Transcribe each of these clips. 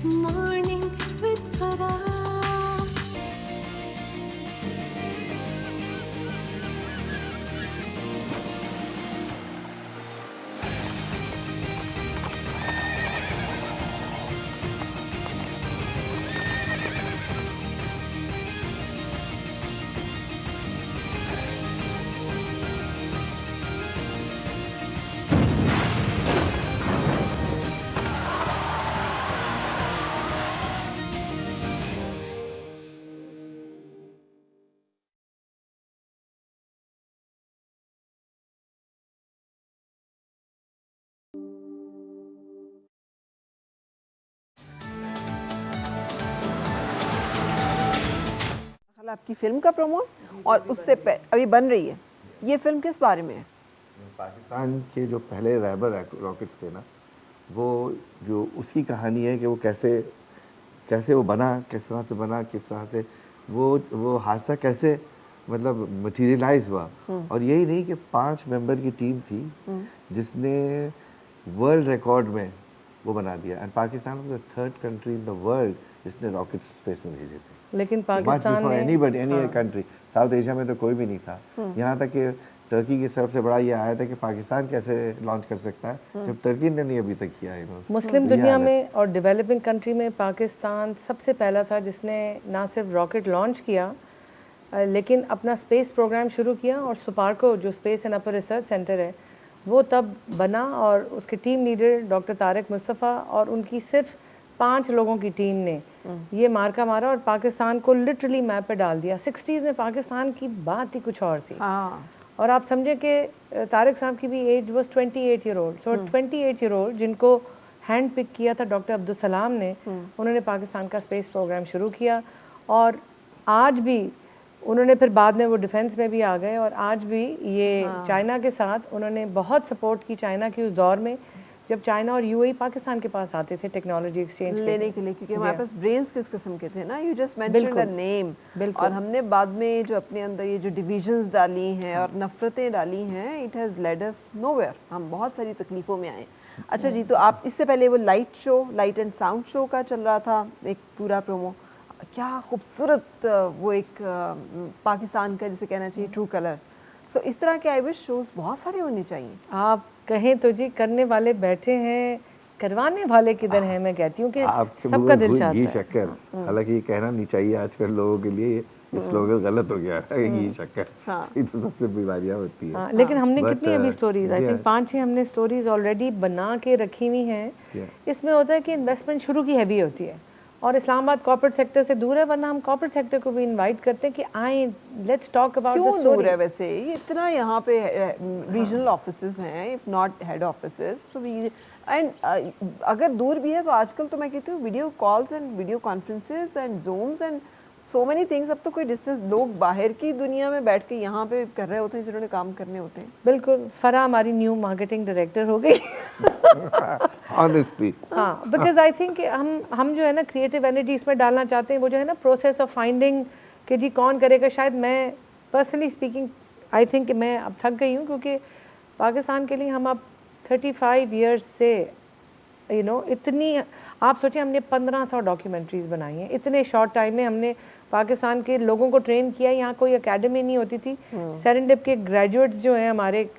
Morning with Farah. आपकी film का promo और उससे अभी बन रही है। ये फिल्म किस बारे में है? पाकिस्तान के जो पहले रैबर रॉकेट्स थे ना, वो जो उसकी कहानी है कि वो कैसे वो बना, किस तरह से बना, किस तरह से वो हादसा कैसे मतलब मटीरियलाइज हुआ। और यही नहीं कि 5 मेंबर की टीम थी जिसने वर्ल्ड रिकॉर्ड में वो बना दिया। And Pakistan was the third country in the world जिसने रॉकेट स्पेस में भेजे थे। लेकिन पाकिस्तान ने एनी कंट्री, साउथ एशिया में तो कोई भी नहीं था। यहाँ तक कि टर्की की सबसे बड़ा ये आया था कि पाकिस्तान कैसे लॉन्च कर सकता है जब टर्की ने नहीं अभी तक किया है। मुस्लिम दुनिया में और डेवलपिंग कंट्री में पाकिस्तान सबसे पहला था जिसने ना सिर्फ रॉकेट लॉन्च किया लेकिन अपना स्पेस प्रोग्राम शुरू किया। और सुपार्को जो space and upper research centre है वो तब बना और उसके team leader doctor Tariq Mustafa और उनकी सिर्फ 5 लोगों की टीम ने ये मार्का मारा और पाकिस्तान को लिटरली मैप पे डाल दिया। 60s में पाकिस्तान की बात ही कुछ और थी। और आप समझे कि तारिक साहब की भी age was 28 year old. So 28 year old जिनको हैंड पिक किया था डॉक्टर अब्दुल सलाम ने, उन्होंने पाकिस्तान का स्पेस प्रोग्राम शुरू किया। और आज भी उन्होंने फिर बाद में वो डिफेंस में भी आ गए और आज भी ये चाइना के साथ उन्होंने बहुत सपोर्ट की। चाइना की उस दौर में जब चाइना और यूएई पाकिस्तान के पास आते थे टेक्नोलॉजी एक्सचेंज लेने के लिए, क्योंकि हमारे पास ब्रेन्स किस किस्म के थे ना। You just mentioned the name. और हमने बाद में जो अपने अंदर ये जो डिविजन्स डाली हैं और नफरतें डाली हैं, it has led us nowhere. हम बहुत सारी तकलीफ़ों में आए। अच्छा जी, तो आप इससे पहले वो लाइट एंड साउंड शो का चल रहा था एक पूरा प्रोमो, क्या खूबसूरत वो एक पाकिस्तान का जिसे कहना चाहिए ट्रू कलर। सो इस तरह के आई विश शोज़ बहुत सारे होने चाहिए। आप कहें तो जी, करने वाले बैठे हैं, करवाने वाले किधर हैं। मैं कहती हूँ कि सबका दिल चाहता है। घी शक्कर, हालांकि ये कहना नहीं चाहिए आजकल लोगों के लिए, ये स्लोगन गलत हो गया है। घी शक्कर ये तो सबसे बीमारियां होती है। लेकिन हमने कितनी अभी स्टोरीज, आई थिंक 5-6 हमने स्टोरीज ऑलरेडी बना के रखी हुई हैं। इसमें होता है कि इन्वेस्टमेंट शुरू की हैवी होती है और इस्लामाबाद कॉर्पोरेट सेक्टर से दूर है, वरना हम कॉर्पोरेट सेक्टर को भी इनवाइट करते हैं कि आए, let's talk about the story. दूर है वैसे ये इतना, यहाँ पे रीजनल ऑफिसेज हैं if not head offices. So we and अगर दूर भी है तो आजकल तो मैं कहती हूँ video calls and video conferences and Zooms and so many things. अब तो कोई डिस्टेंस, लोग बाहर की दुनिया में बैठ के यहाँ पे कर रहे होते हैं जिन्होंने काम करने होते हैं। बिल्कुल, फरा हमारी न्यू मार्केटिंग डायरेक्टर हो गई। ऑनेस्टली हाँ, बिकॉज आई थिंक हम जो है ना क्रिएटिव एनर्जी इसमें डालना चाहते हैं। वो जो है ना प्रोसेस ऑफ फाइंडिंग कि जी कौन करेगा। शायद मैं पर्सनली स्पीकिंग आई थिंक मैं अब थक गई हूँ, क्योंकि पाकिस्तान के लिए हम अब 35 ईयर्स से इतनी, आप सोचिए हमने 1500 डॉक्यूमेंट्रीज बनाई हैं इतने शॉर्ट टाइम में। हमने पाकिस्तान के लोगों को ट्रेन किया। यहाँ कोई एकेडमी नहीं होती थी। सेरेंडिप के ग्रेजुएट्स जो हैं हमारे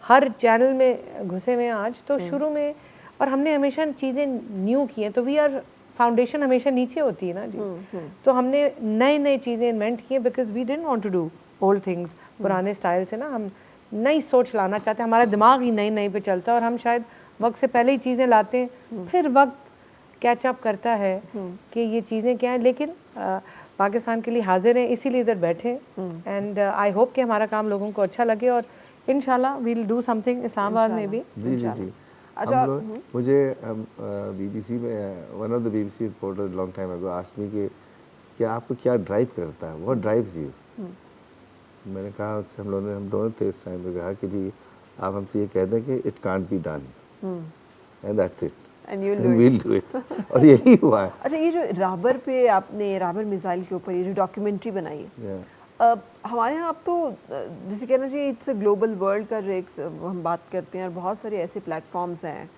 हर चैनल में घुसे हुए हैं आज। तो शुरू में, और हमने हमेशा चीज़ें न्यू की हैं, तो वी आर फाउंडेशन हमेशा नीचे होती है ना जी। तो हमने नए चीज़ें इन्वेंट की हैं because we didn't want to do old things. पुराने स्टाइल से ना हम नई सोच लाना चाहते हैं। हमारा दिमाग ही नई पे चलता है और हम शायद वक्त से पहले ही चीज़ें लाते हैं, फिर वक्त कैचअप करता है कि ये चीज़ें क्या हैं। लेकिन पाकिस्तान के लिए हाजिर हैं, इसीलिए इधर बैठे। एंड आई होप कि हमारा काम लोगों को अच्छा लगे और इंशाल्लाह we will do something Islamabad में भी। जी। अच्छा, मुझे बीबीसी में one of the BBC reporter long time ago asked me कि आपको क्या ड्राइव करता है, व्हाट ड्राइव्स यू। मैंने कहा उससे, हम दोनों थे इस टाइम पे, कहा कि जी आप हमसे ये कहते हैं कि it can't be done and that's it and we'll do it। और यही हुआ है। अच्छा, ये जो राबर पे आपने, राबर मिसाइल के ऊपर ये जो डॉक्यूमेंट्री बनाई है, हमारे यहाँ अब तो जैसे कहना चाहिए इट्स अ ग्लोबल वर्ल्ड का जो एक हम बात करते हैं और बहुत सारे ऐसे प्लेटफॉर्म्स हैं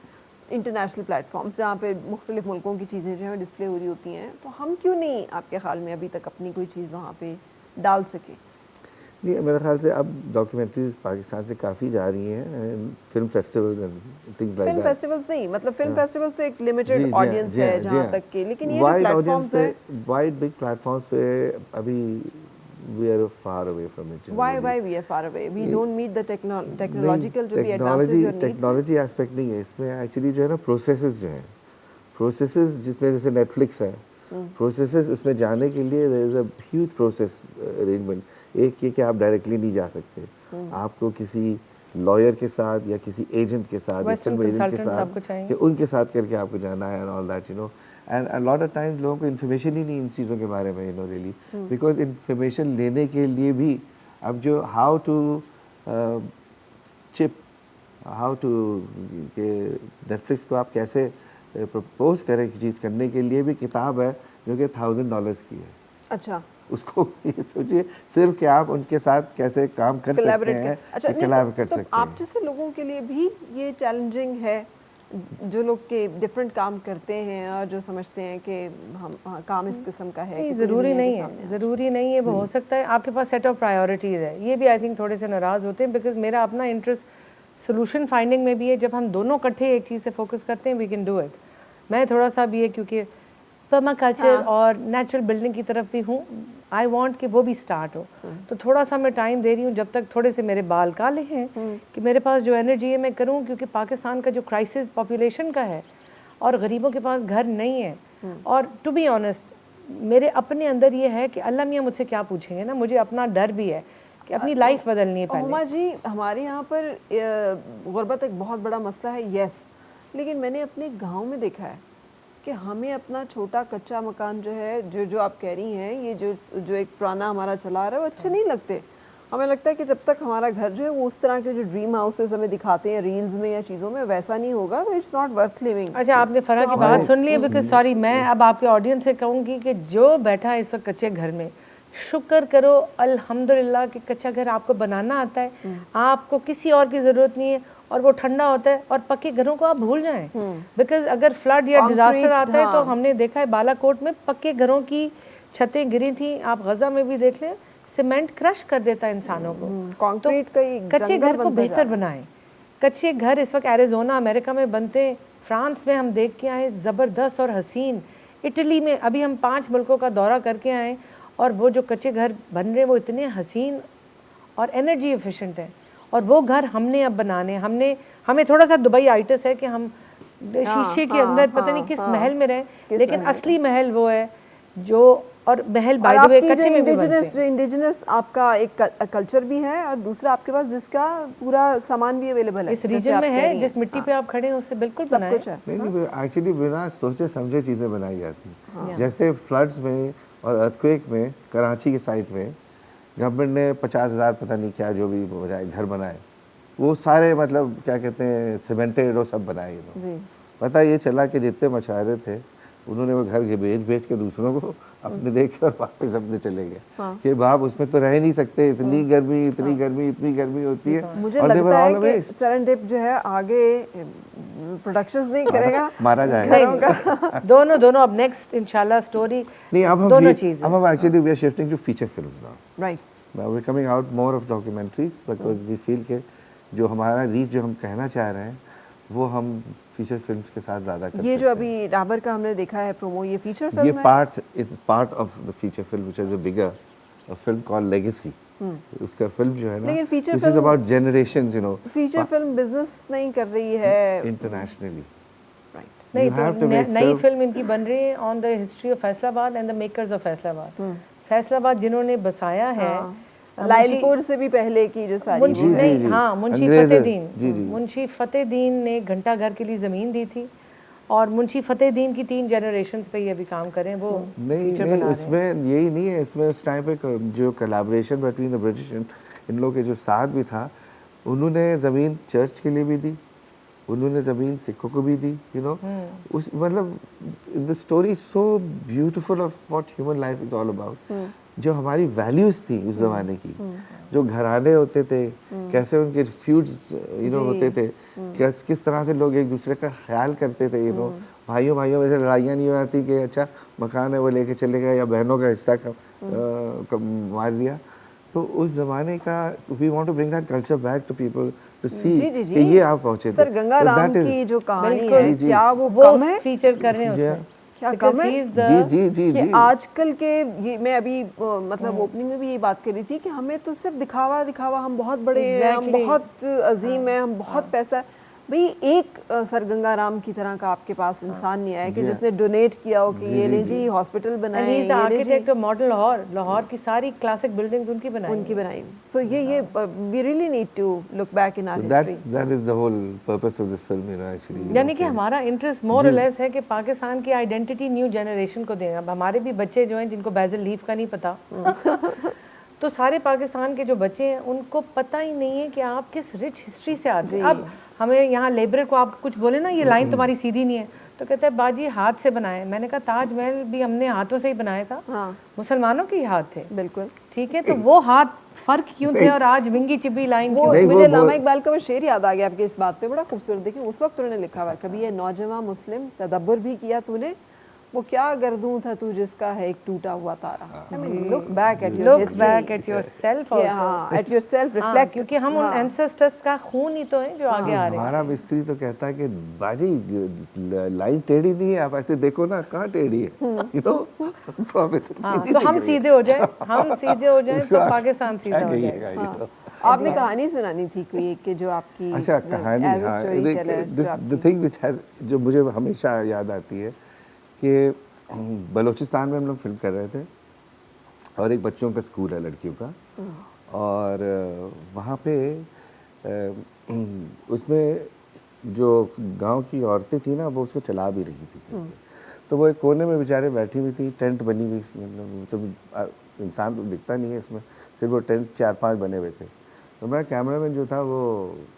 इंटरनेशनल प्लेटफॉर्म्स जहाँ पे मुख्तलिफ मुल्कों की चीज़ें जो है डिस्प्ले हो रही होती हैं, तो हम क्यों नहीं आपके ख्याल में अभी तक अपनी कोई चीज़ वहाँ पे डाल सके? नहीं, मेरे ख्याल से अब डॉक्यूमेंट्रीज पाकिस्तान से काफ़ी जा रही हैं, film festivals and things like film that. Festivals नहीं, मतलब फिल्म फेस्टिवल्स तो एक लिमिटेड जी ऑडियंस है जहाँ तक के, लेकिन ये जो वाइड ऑडियंस प्लेटफॉर्म्स पे, है, वाइड बिग प्लेटफॉर्म्स पे अभी we are far away from it. why we are far away? We don't meet the technological जो भी advances टेक्नोलॉजी और needs हैं। टेक्नोलॉजी एस्पेक्ट नहीं है इसमें, एक्चुअली जो है ना प्रोसेसेस जो हैं, प्रोसेसेस जिसमें जैसे नेटफ्लिक्स है, प्रोसेसेस उसमें जाने के लिए there is a huge process arrangement. एक ये कि आप डायरेक्टली नहीं जा सकते, आपको किसी लॉयर के साथ या किसी एजेंट के साथ, Western फिल्म एजेंट के consultants आपको साथ, चाहिए। कि उनके साथ करके आपको जाना है and all that, you know. And a lot of times लोगों को इन्फॉर्मेशन ही नहीं इन चीज़ों के बारे में, you know, really, because information लेने के लिए भी अब जो how to chip, how to के नेटफ्लिक्स को आप कैसे प्रपोज करें चीज़ करने के लिए भी किताब है जो कि $1000 की है। अच्छा, उसको ये सोचिए सिर्फ कि आप उनके साथ कैसे काम कर सकते collaborate हैं, अच्छा, नहीं, कोलैब कर तो सकते आप हैं। जैसे लोगों के लिए भी ये चैलेंजिंग है, जो लोग के डिफरेंट काम करते हैं और जो समझते हैं कि हम काम इस किस्म का है नहीं, कि पूरी ज़रूरी दुनिया के नहीं सामने है, आ। ज़रूरी नहीं है, वो हो सकता है आपके पास सेट ऑफ प्रायोरिटीज़ है। ये भी आई थिंक थोड़े से नाराज़ होते हैं, बिकॉज मेरा अपना इंटरेस्ट सोल्यूशन फाइंडिंग में भी है। जब हम दोनों इकट्ठे एक चीज़ से फोकस करते हैं, वी कैन डू इट। मैं थोड़ा सा भी है क्योंकि पर्माकल्चर और नेचुरल बिल्डिंग की तरफ भी हूँ, आई वांट कि वो भी स्टार्ट हो, तो थोड़ा सा मैं टाइम दे रही हूँ जब तक थोड़े से मेरे बाल काले हैं कि मेरे पास जो एनर्जी है मैं करूँ, क्योंकि पाकिस्तान का जो क्राइसिस पॉपुलेशन का है और गरीबों के पास घर नहीं है, और टू बी ऑनेस्ट मेरे अपने अंदर ये है कि अल्लाह मियाँ मुझसे क्या पूछेंगे ना, मुझे अपना डर भी है कि अपनी लाइफ बदलनी है हुमा पहले। जी, हमारे यहाँ पर गुर्बत एक बहुत बड़ा मसला है, यस, लेकिन मैंने अपने गांव में देखा है कि हमें अपना छोटा कच्चा मकान जो है, जो आप कह रही हैं, ये जो एक पुराना हमारा चला आ रहा है, वो अच्छे नहीं लगते। हमें लगता है कि जब तक हमारा घर जो है वो उस तरह के जो ड्रीम हाउसेस हमें दिखाते हैं रील्स में या चीज़ों में वैसा नहीं होगा, तो इट्स नॉट वर्थ लिविंग। अच्छा, आपने फरा की बात सुन ली है, बिकॉज सॉरी मैं अब आपके ऑडियंस से कहूँगी कि जो बैठा है इस वक्त कच्चे घर में, शुक्र करो अल्हम्दुलिल्लाह कि कच्चा घर आपको बनाना आता है, आपको किसी और की ज़रूरत नहीं है, और वो ठंडा होता है, और पक्के घरों को आप भूल जाएं, बिकॉज अगर फ्लड या डिजास्टर आता है तो हमने देखा है बालाकोट में पक्के घरों की छतें गिरी थी, आप गजा में भी देख लें, सीमेंट क्रश कर देता है इंसानों को। कंक्रीट का ही कच्चे घर को बेहतर बनाएं। कच्चे घर इस वक्त एरिजोना अमेरिका में बनते हैं, फ्रांस में हम देख के आए ज़बरदस्त और हसीन, इटली में अभी हम 5 मुल्कों का दौरा करके आए, और वो जो कच्चे घर बन रहे हैं वो इतने हसीन और एनर्जी एफिशिएंट हैं, और वो घर हमने अब बनाने, हमें थोड़ा सा दुबई आइटस है कि हम शीशे के अंदर पता नहीं किस महल में रहे, लेकिन असली महल वो है जो, और महल बाय द वे कच्चे में भी बनते हैं। जो इंडिजिनस आपका एक कल्चर भी है, और दूसरा आपके पास जिसका पूरा सामान भी अवेलेबल है इस रीजन में है, जिस मिट्टी पे आप खड़े हैं उससे बिल्कुल बनाएं। कुछ है। नहीं, एक्चुअली बिना सोचे समझे चीज़ें बनाई जाती हैं। जैसे फ्लड्स में और अर्थक्वेक में कराची के साइड में गवर्नमेंट ने 50,000 पता नहीं क्या जो भी घर बनाए, वो सारे मतलब क्या कहते हैं सीमेंटेड और सब बनाए इन्होंने। पता ये चला कि जितने मछुआरे थे उन्होंने वो घर बेच के दूसरों को अपने देखे और वापस अपने चले गए कि बाप उसमें तो रह नहीं सकते, इतनी गर्मी इतनी गर्मी होती है। मुझे लगता है कि सेरेंडिप जो है आगे प्रोडक्शंस नहीं करेगा, मारा जाएगा। दोनों अब नेक्स्ट इंशाल्लाह स्टोरी नहीं, अब दोनों चीज़ें। अब हम actually we are shifting to feature films now, right. Now we coming out more of documentaries, because we feel के जो हमारा रीच जो हम कहना चाह रहे हैं वो हम फीचर फिल्म्स के साथ ज़्यादा कर सकते हैं। ये जो अभी डाबर का हमने देखा है प्रोमो, ये फीचर फिल्म ये है? Part is part of the feature film which is a bigger film called legacy. उसका फिल्म जो है ना, लेकिन feature this is film- about generations, you know, feature film business नहीं कर रही है इंटरनेशनली। राइट। नहीं, You have तो to make नई film- फिल्म इनकी बन रही है on the history of Faisalabad and the makers of Faisalabad. Faisalabad जिन्होंने बसाया है, लाइलपुर से भी पहले की जो सारी मुंशी जी, नहीं, जी। हाँ, मुंशी अंग्रेज- फतेहदीन, जी, जी। मुंशी फतेहदीन ने घंटा घर के लिए ज़मीन दी थी, और मुंशी फतेहदीन की 3 जनरेशंस पे ये भी काम करें, वो नहीं फीचर नहीं, बना रहे हैं। इसमें यही नहीं है, इसमें उस टाइम पे जो collaboration between the British in लोगों के जो साथ भी था, उन्होंने ज़मीन चर्च के लिए भी दी, उन्होंने ज़मीन सिखों को भी दी, यू नो। उस मतलब the story so beautiful of what human life is all about. जो हमारी वैल्यूज थी उस ज़माने की, जो घराने होते थे, कैसे उनके फ्यूड्स होते थे, किस तरह से लोग एक दूसरे का ख्याल करते थे, भाइयों भाइयों में से लड़ाइयाँ नहीं होती कि अच्छा मकान है वो लेके चले गए या बहनों का हिस्सा मार दिया। तो उस जमाने का we want to bring that culture back to people to see कि ये आप पहुंचे थे। सर गंगाराम की जो कहानी बिल्कुल, है, जी, क्या वो वो कम है? फीचर कर रहे हैं उसमें, क्या Because कम है? he is the- जी जी कि जी आजकल के ये मैं अभी मतलब ओपनिंग में भी ये बात कर रही थी कि हमें तो सिर्फ दिखावा दिखावा, हम बहुत बड़े हैं, हम Exactly. बहुत अजीम हैं, हम बहुत पैसा है। भाई एक सर गंगाराम की तरह का आपके पास इंसान नहीं आया कि जी। जिसने डोनेट किया हो कि जी, ये जी, नहीं जी। जी हॉस्पिटल And बनाए, he is the ये नहीं जी architect of model Lahore, Lahore की सारी क्लासिक बिल्डिंग्स उनकी बनाई उनकी हैं। बनाई। सो ये we really need to look back in our history. that is the whole purpose of this film, actually. यानी कि हमारा इंटरेस्ट मोर और लेस है कि पाकिस्तान की आइडेंटिटी न्यू जनरेशन को दें। अब हमारे भी बच्चे जो हैं जिनको बैजल लीफ का नहीं पता तो सारे पाकिस्तान के जो बच्चे हैं उनको पता ही नहीं है कि आप किस रिच हिस्ट्री से आते हैं। अब हमें यहाँ लेबर को आप कुछ बोले ना ये लाइन तुम्हारी सीधी नहीं है तो कहते हैं बाजी हाथ से बनाए। मैंने कहा ताजमहल भी हमने हाथों से ही बनाया था, मुसलमानों के ही हाथ थे, बिल्कुल ठीक है। तो वो हाथ फर्क क्यों थे और आज विंगी चिब्बी लाइन वो क्यों? मुझे लामा इकबाल का वो शेर याद आ गया आपके इस बात पे, बड़ा खूबसूरत। देखिए उस वक्त उन्होंने लिखा हुआ है, कभी ये नौजवान मुस्लिम तदब्बर भी किया तूने, वो क्या गर्दूं था तू जिसका है एक टूटा हुआ तारा। I mean look back at your look back at yourself also, at yourself, reflect, क्योंकि हम उन एंसेस्टर्स का खून ही तो है जो आगे आ रहे हैं। हमारा मिस्त्री तो कहता है कि बाजी लाइन टेढ़ी नहीं है, आप ऐसे देखो ना कहाँ टेढ़ी है, तो हमें तो सीधी तो दिख हम रही है। सीधे हो जाए, हम सीधे हो जाए तो पाकिस्तान सीधा हो क्या जाएगा। कहिएगा, आपने कहानी सुनानी थी कोई एक कि जो आपकी अच्छा कहानी, as a हाँ, storyteller, जो द आपकी- थिंग विच हैज जो मुझे हमेशा याद आती है कि बलूचिस्तान में हम लोग फिल्म कर रहे थे और एक बच्चों का स्कूल है लड़कियों का, और वहाँ पे उसमें जो गांव की औरतें थी ना वो उसको चला भी रही थी। तो वो एक कोने में बेचारे बैठी हुई थी, टेंट बनी हुई, मतलब तो इंसान तो दिखता नहीं है इसमें, सिर्फ वो टेंट 4-5 बने हुए थे। तो मेरा कैमरामैन जो था वो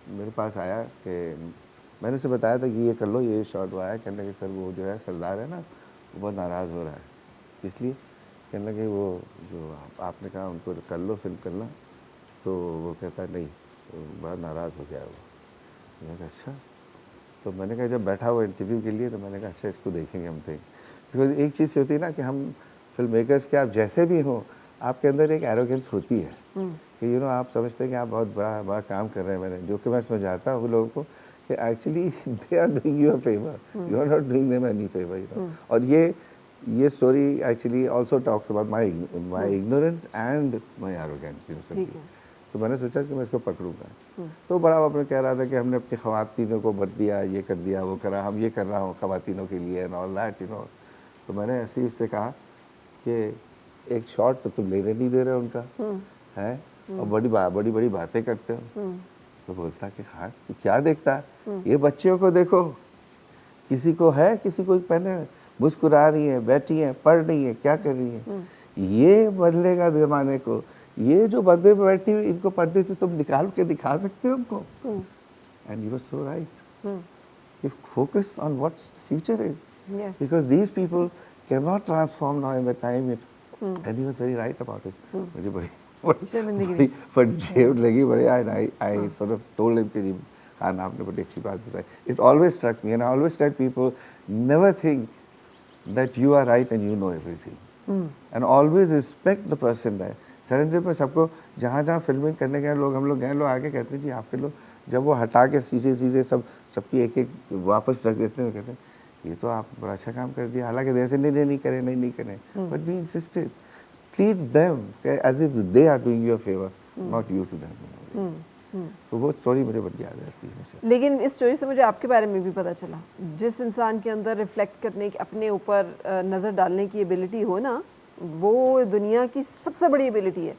मेरे पास आया कि मैंने उसे बताया था कि ये कर लो, ये शॉट वो आया, कहने लगे सर वो जो है सरदार है ना वो बहुत नाराज़ हो रहा है, इसलिए कहने लगे वो जो आपने कहा उनको कर लो, फिल्म करना, तो वो कहता नहीं बड़ा नाराज़ हो गया वो। मैंने कहा अच्छा, तो मैंने कहा जब बैठा हुआ इंटरव्यू के लिए तो मैंने कहा अच्छा इसको देखेंगे हम थे, बिकॉज एक चीज़ होती है ना कि हम फिल्म मेकर्स के आप जैसे भी हों आपके अंदर एक एरोगेंस होती है कि आप समझते हैं कि आप बहुत बड़ा काम कर रहे हैं। मैंने जो कि मैं समझाता हूँ लोगों को कि actually they are doing you a favour, you are not doing them any favour, और ये story actually also talks about my ignorance and my arrogance, तो मैंने सोचा कि मैं इसको पकड़ूंगा। तो बड़ा आपने कह रहा था कि हमने अपनी ख़वातीनों को भर दिया, ये कर दिया, वो करा, हम ये कर रहा हूँ ख़वातीनों के लिए एंड ऑल दैट, तो मैंने ऐसे ही उससे कहा कि एक शॉट तो तुम लेने नहीं दे रहे उनका है, और बड़ी बड़ी बातें करते हो। तो बोलता कि हाँ तू क्या देखता है, ये बच्चियों को देखो, किसी को है, किसी को पहने मुस्कुरा रही है, बैठी है, पढ़ रही है, क्या कर रही है, ये बदलेगा ज़माने को। ये जो बंदे पे बैठी हुई इनको पर्दे से तुम निकाल के दिखा सकते हो उनको। And you were so right, you focus on what's the future is, because these people can not transform now in the time it, and he was very right about it. मुझे बड़ी जेब लगी बड़े, I sort of told him कि जी हाँ आपने बड़ी अच्छी बात बताई। It always struck me and I always tell people never think that you are right and you know everything, and always respect the person there. Surrender पे सबको जहाँ जहाँ फिल्मिंग करने गए लोग, हम लोग गए, लोग आके कहते हैं जी आपके लोग, जब वो हटा के शीशे सबकी एक एक वापस रख देते हैं, कहते हैं ये तो आप बड़ा अच्छा काम कर दिया, हालांकि जैसे नहीं करें, but we insisted treat them as if they are doing you a favour, not you to them. तो वो स्टोरी मुझे बड़ी याद रहती है। लेकिन इस स्टोरी से मुझे आपके बारे में भी पता चला, जिस इंसान के अंदर रिफ्लेक्ट करने की, अपने ऊपर नज़र डालने की एबिलिटी हो ना, वो दुनिया की सबसे बड़ी एबिलिटी है।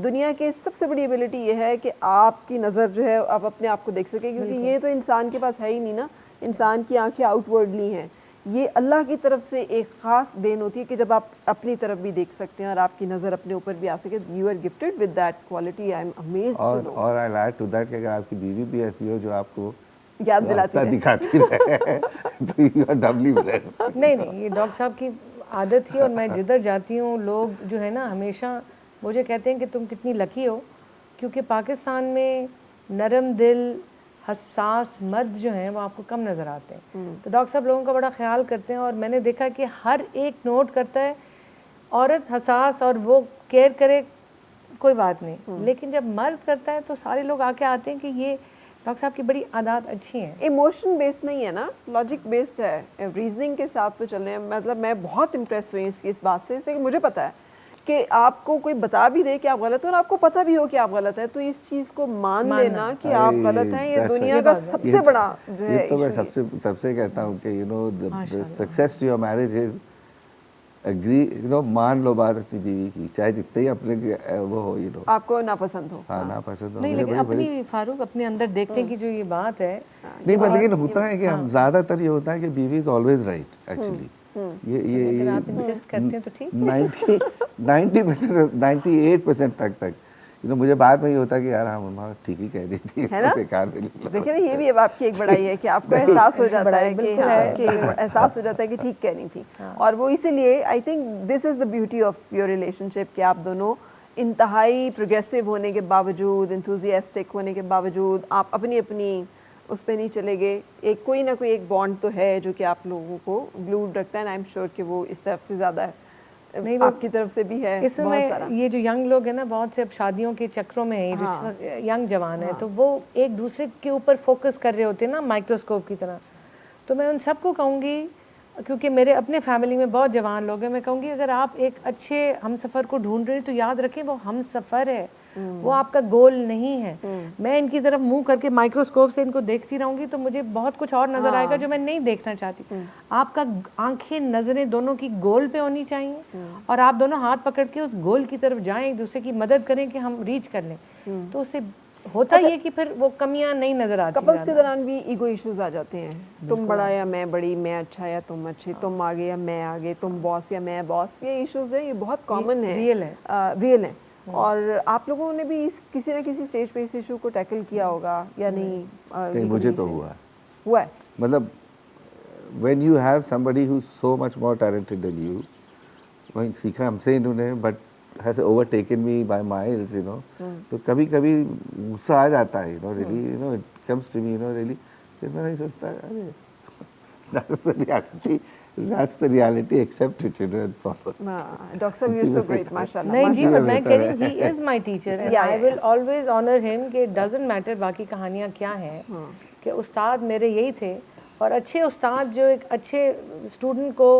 दुनिया की सबसे बड़ी एबिलिटी ये है कि आपकी नज़र जो है आप अपने आप को देख सके, क्योंकि ये तो इंसान के पास है ही नहीं ना। इंसान की आंखें आउटवर्डली हैं, ये अल्लाह की तरफ से एक ख़ास देन होती है कि जब आप अपनी तरफ भी देख सकते हैं और आपकी नज़र अपने ऊपर भी आ सके। You are gifted with that quality, I am amazed to know. और आई ऐड टू दैट कि अगर आपकी बीवी भी ऐसी हो जो आपको याद दिलाती है, दिखाती रहे, तो यू आर डबली ब्लेस्ड। नहीं ये डॉक्टर साहब की आदत थी, और मैं जिधर जाती हूँ लोग जो है ना हमेशा मुझे कहते हैं कि तुम कितनी लकी हो, क्योंकि पाकिस्तान में नरम दिल हसास मर्द जो हैं वो आपको कम नज़र आते हैं। तो डॉक्टर साहब लोगों का बड़ा ख्याल करते हैं और मैंने देखा कि हर एक नोट करता है औरत हसास और वो केयर करे, कोई बात नहीं, लेकिन जब मर्द करता है तो सारे लोग आके आते हैं कि ये डॉक्टर साहब की बड़ी आदत अच्छी हैं। इमोशन बेस्ड नहीं है ना, लॉजिक बेस्ड है, रीजनिंग के साथ तो चल रहे हैं। मतलब मैं बहुत इम्प्रेस हुई इसकी इस बात से, इसलिए मुझे पता है कि आपको कोई बता भी दे कि आप गलत हो और आपको पता भी हो कि आप गलत है, तो इस चीज़ को मान लेना कि आप गलत हैं, ये दुनिया का सबसे बड़ा जो है ये तो मैं issue सबसे कहता हूँ कि you know the success to your marriage is agree, you know मान लो बात अपनी बीवी की, चाहे जितने ही अपने वो हो, यू नो आपको नापसंद हो। हाँ ना पसंद हो। नहीं, मुझे लेकिन बड़ी- अपनी फारूक अपने अंदर देखने की जो ये बात है, नहीं पर लेकिन होता है कि हम ज़्यादातर ये होता है कि बीवी इज ऑलवेज राइट एक्चुअली। अगर आप इंसिस्ट करते हैं तो ठीक। 98% तक यू नो मुझे बाद में ये होता है कि यार हाँ मम्मा ठीक ही कह देती है ना? बेकार में देखिए ना, ये भी अब आपकी एक बड़ाई है कि आपको एहसास हो जाता है कि हाँ, कि एहसास हो जाता है कि ठीक कहनी थी। और वो इसीलिए I think this is the beauty of your relationship कि आप दोनों इंतहाई प्रोग्रेसिव होने के बावजूद, इंथुजियास्टिक होने के बावजूद आप अपनी अपनी उस पर नहीं चले गए। एक कोई ना कोई एक बॉन्ड तो है जो कि आप लोगों को ग्लूड रखता है, एंड आई एम श्योर कि वो इस तरफ से ज़्यादा है, नहीं, आपकी तरफ से भी है बहुत सारा। इसमें ये जो यंग लोग हैं ना, बहुत से अब शादियों के चक्रों में है, ये जो यंग जवान है, तो वो एक दूसरे के ऊपर फोकस कर रहे होते हैं ना माइक्रोस्कोप की तरह। तो मैं उन सबको कहूँगी, क्योंकि मेरे अपने फैमिली में बहुत जवान लोग हैं, मैं कहूँगी अगर आप एक अच्छे हम सफ़र को ढूंढ रहे हैं तो याद रखें वो हम सफ़र है, वो आपका गोल नहीं है। मैं इनकी तरफ मुंह करके माइक्रोस्कोप से इनको देखती रहूंगी तो मुझे बहुत कुछ और नजर आएगा जो मैं नहीं देखना चाहती। आपका आंखें नजरें दोनों की गोल पे होनी चाहिए और आप दोनों हाथ पकड़ के उस गोल की तरफ जाएं, एक दूसरे की मदद करें कि हम रीच कर लें। तो उससे होता ये कि फिर वो कमियां नहीं नजर आती। कपल्स के दौरान भी ईगो इश्यूज आ जाते हैं, तुम बड़ा या मैं बड़ी, मैं अच्छा या तुम अच्छे, तुम आगे या मैं आगे, तुम बॉस या मैं बॉस, ये इश्यूज है, ये बहुत कॉमन है, रियल है। और आप लोगों ने भी किसी ना किसी स्टेज पे इस इशू को टैकल किया होगा या नहीं? मुझे तो हुआ है। मतलब when you have somebody who's so much more talented than you, वही सीखा हमसे इन्होंने, but has overtaken me by miles, you know, तो कभी कभी गुस्सा आ जाता है, you know, really, you know, it comes to me, you know, really, फिर मैं नहीं सोचता, अरे that's the reality, accept it, you know, and solve it. Dr. Saab, you're so great, माशाल्लाह। नहीं जी, पर मैं कह रही हूँ he is my teacher and Yeah, I will always honor him कि it doesn't matter बाकी कहानियाँ क्या हैं, कि उस्ताद मेरे यही थे। और अच्छे उस्ताद जो एक अच्छे स्टूडेंट को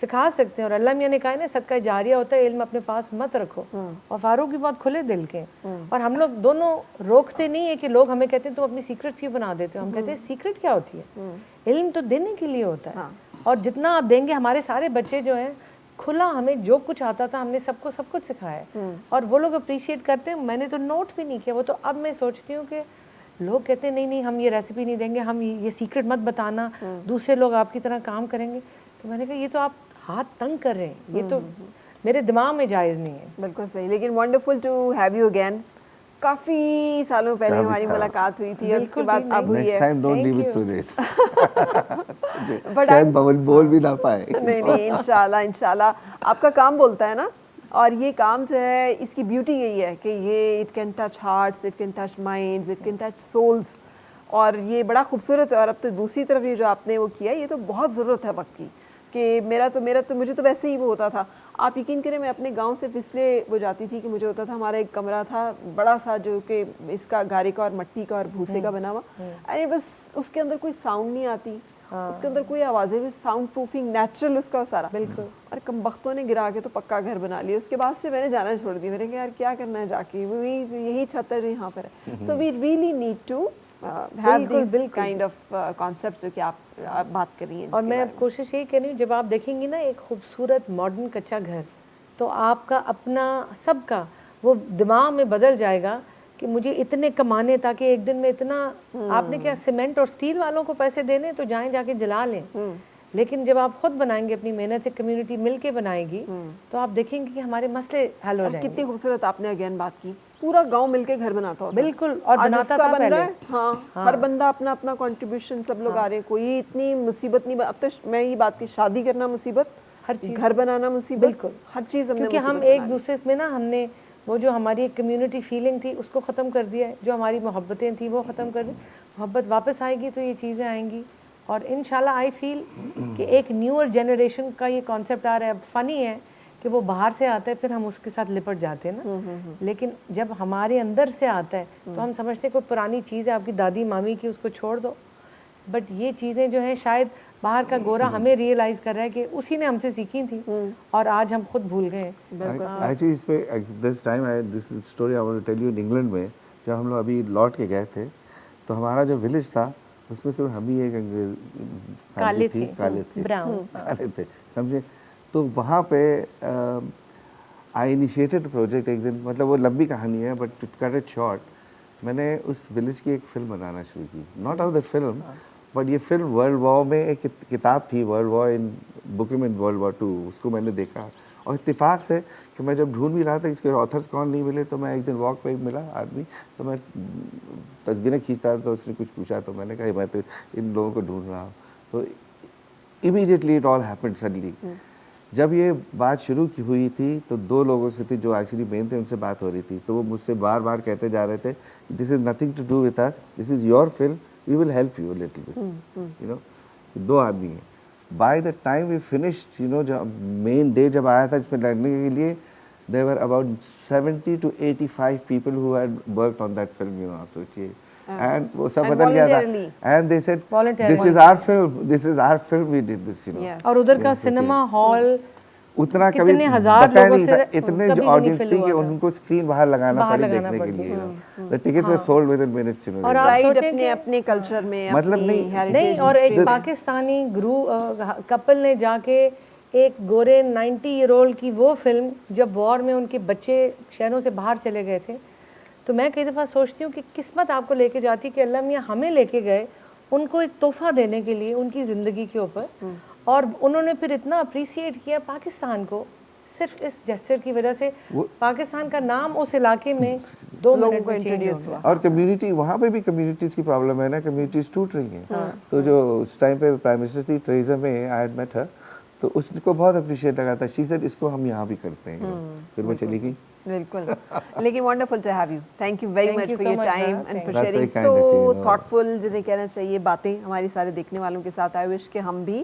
सिखा सकते हैं, और अल्लाह मियाँ ने कहा है ना, सदका जारिया होता है, इल्म अपने पास मत रखो। और फारूक भी बहुत खुले दिल के, और हम लोग दोनों रोकते नहीं है कि लोग हमें कहते हैं तुम अपनी सीक्रेट्स क्यों बना देते हो। हम कहते हैं सीक्रेट क्या होती है, इल्म तो देने के लिए होता है, और जितना आप देंगे, हमारे सारे बच्चे जो हैं खुला, हमें जो कुछ आता था हमने सबको सब कुछ सिखाया है, और वो लोग अप्रिशिएट करते हैं। मैंने तो नोट भी नहीं किया वो, तो अब मैं सोचती हूँ कि लोग कहते हैं नहीं नहीं हम ये रेसिपी नहीं देंगे, हम ये सीक्रेट मत बताना, दूसरे लोग आपकी तरह काम करेंगे। तो मैंने कहा ये तो आप हाथ तंग कर रहे हैं, ये तो मेरे दिमाग में जायज़ नहीं है। बिल्कुल सही, लेकिन wonderful to have you again. काफी सालों पहले हमारी मुलाकात हुई थी और उसके बाद अब हुई है। Next time don't leave it Suresh, शायद बोल भी ना पाए। नहीं इंशाल्लाह इंशाल्लाह आपका काम बोलता है ना, और ये काम जो है इसकी ब्यूटी यही है कि ये it can touch hearts, it can touch minds, it can touch souls, और ये बड़ा खूबसूरत है। और अब तो दूसरी तरफ ये जो आपने वो किया, ये तो बहुत ज़रूरत है वक्त की, कि मेरा तो मुझे तो वैसे ही वो होता था। आप यकीन करें, मैं अपने गांव से फिसले वो जाती थी कि मुझे होता था, हमारा एक कमरा था बड़ा सा जो कि इसका गारे का और मट्टी का और भूसे का बना हुआ, अरे बस उसके अंदर कोई साउंड नहीं आती, उसके अंदर कोई आवाज़ें भी, साउंड प्रूफिंग नेचुरल उसका सारा। बिल्कुल। और कमबख्तों ने गिरा के तो पक्का घर बना लिया। उसके बाद से मैंने जाना छोड़ दिया, मैंने कहा यार क्या करना है जाके, वही यही छत है जो यहाँ पर है। So we really need to have these kind of concepts जो कि आप बात कर रही हैं। और मैं कोशिश यही कर रही हूँ, जब आप देखेंगी ना एक खूबसूरत मॉडर्न कच्चा घर, तो आपका अपना सबका वो दिमाग में बदल जाएगा कि मुझे इतने कमाने, ताकि एक दिन में इतना, आपने क्या सीमेंट और स्टील वालों को पैसे देने, तो जाएं जाके जला लें। लेकिन जब आप खुद बनाएंगे, अपनी मेहनत से कम्युनिटी मिलके बनाएगी, तो आप देखेंगे कि हमारे मसले हल हो जाएंगे। कितनी खूबसूरत आपने अगेन बात की, पूरा गांव मिलके घर बनाता होता। बिल्कुल, और बनाता था पहले। हाँ, हर बंदा अपना अपना कंट्रीब्यूशन, सब लोग आ रहे हैं, कोई इतनी मुसीबत नहीं। अब तो मैं ये बात की, शादी करना मुसीबत, हर चीज़, घर बनाना मुसीबत, बिल्कुल, हर चीज़ हमने क्योंकि हम मुसीबत एक बना ली। दूसरे में ना हमने वो जो हमारी एक कम्युनिटी फीलिंग थी उसको ख़त्म कर दिया है, जो हमारी मोहब्बतें थी वो ख़त्म कर दी। मोहब्बत वापस आएगी तो ये चीज़ें आएंगी, और इंशाल्लाह आई फील कि एक न्यूअर जनरेशन का ये कॉन्सेप्ट आ रहा है। फ़नी है कि वो बाहर से आता है फिर हम उसके साथ लिपट जाते हैं ना, लेकिन जब हमारे अंदर से आता है तो हम समझते हैं कोई पुरानी चीज़ है आपकी दादी मामी की, उसको छोड़ दो। बट ये चीज़ें जो हैं शायद बाहर का गोरा हमें रियलाइज़ कर रहा है कि उसी ने हमसे सीखी थी और आज हम खुद भूल गए। एक्चुअली इस पे this time this story I want to tell you. England में जब हम लोग अभी लौट के गए थे तो हमारा जो विलेज था उसमें सिर्फ हम ही एक अंग्रेज काले थे, काले थे, ब्राउन, काले थे, समझे। तो वहाँ पे आई इनिशिएटेड प्रोजेक्ट एक दिन, मतलब वो लंबी कहानी है but to cut it short, मैंने उस विलेज की एक फिल्म बनाना शुरू की। Not of the film but ये फिल्म वर्ल्ड वॉर में एक किताब थी, World War in book in World War 2, उसको मैंने देखा और इत्तेफाक से कि मैं जब ढूंढ भी रहा था इसके ऑथर्स कौन नहीं मिले, तो मैं एक दिन वॉक पे मिला आदमी, तो मैं तस्वीरें खींच रहा था, तो उसने कुछ पूछा तो मैंने कहा मैं तो इन लोगों को ढूंढ रहा हूँ। तो immediately it all happened suddenly. जब ये बात शुरू की हुई थी तो दो लोगों से थी जो एक्चुअली मेन थे, उनसे बात हो रही थी, तो वो मुझसे बार बार कहते जा रहे थे this is nothing to do with us, this is your film, we will help you little bit, you know. दो आदमी हैं। By the time we finished, you know, जब मेन डे जब आया था इसमें लगने के लिए, there were about 70 to 85 people who had worked on that film, you know, सोचिए। एंड वो सब बदल गया था, and they said this is our film, this is our film, we did this, you know. और उधर का सिनेमा हॉल उतना कभी हजार बका लोगों नहीं से था, इतने ऑडियंस थी कि उनको स्क्रीन बाहर लगाना पड़ी देखने के लिए। The tickets were sold with in minutes, you know. और आप राइट, सोचें अपने अपने कल्चर में मतलब अपनी नहीं, heritage नहीं, और एक history में। पाकिस्तानी कपल ने जाके एक गोरे 90 ईयर ओल्ड की वो फिल्म, जब वॉर में उनके बच्चे शहरों से बाहर चले गए थे, तो मैं कई दफ़ा सोचती हूँ कि किस्मत आपको लेके जाती है कि अल्लाह मियाँ हमें लेके गए उनको एक तोहफा देने के लिए उनकी ज़िंदगी के ऊपर, और उन्होंने फिर इतना अप्रिसिएट किया पाकिस्तान को सिर्फ इस जेस्चर की वजह से। पाकिस्तान का नाम उस इलाके में 2 मिनट में इंट्रोड्यूस हुआ। और कम्युनिटी, वहाँ पे भी कम्युनिटीज़ की प्रॉब्लम है ना, कम्युनिटीज़ टूट रही हैं। तो जो उस टाइम पे प्राइम मिनिस्टर थी Theresa May, I had met her, तो उसको बहुत अप्रिशिएट लगा था। शी सेड इसको हम यहाँ भी करते हैं, फिर वो चली गई। बिल्कुल, लेकिन wonderful to have you, thank you very much for your time and for That's sharing very kind of you, so you know. Thoughtful, जिन्हें कहना चाहिए बातें हमारे सारे देखने वालों के साथ। आई विश कि हम भी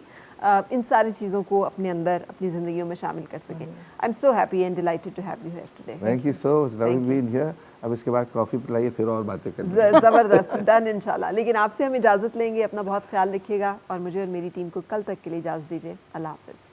इन सारी चीज़ों को अपने अंदर अपनी ज़िंदगियों में शामिल कर सकें। I am so happy and delighted to have you here today. Thank you so much, loving being here. अब इसके बाद कॉफ़ी पिलाइए, फिर और बातें करेंगे। ज़बरदस्त, डन इंशाल्लाह। लेकिन आपसे हम इजाज़त लेंगे, अपना बहुत ख्याल रखिएगा और मुझे और मेरी टीम को कल तक के लिए इजाज़त दीजिए। अल्लाह हाफ़िज़।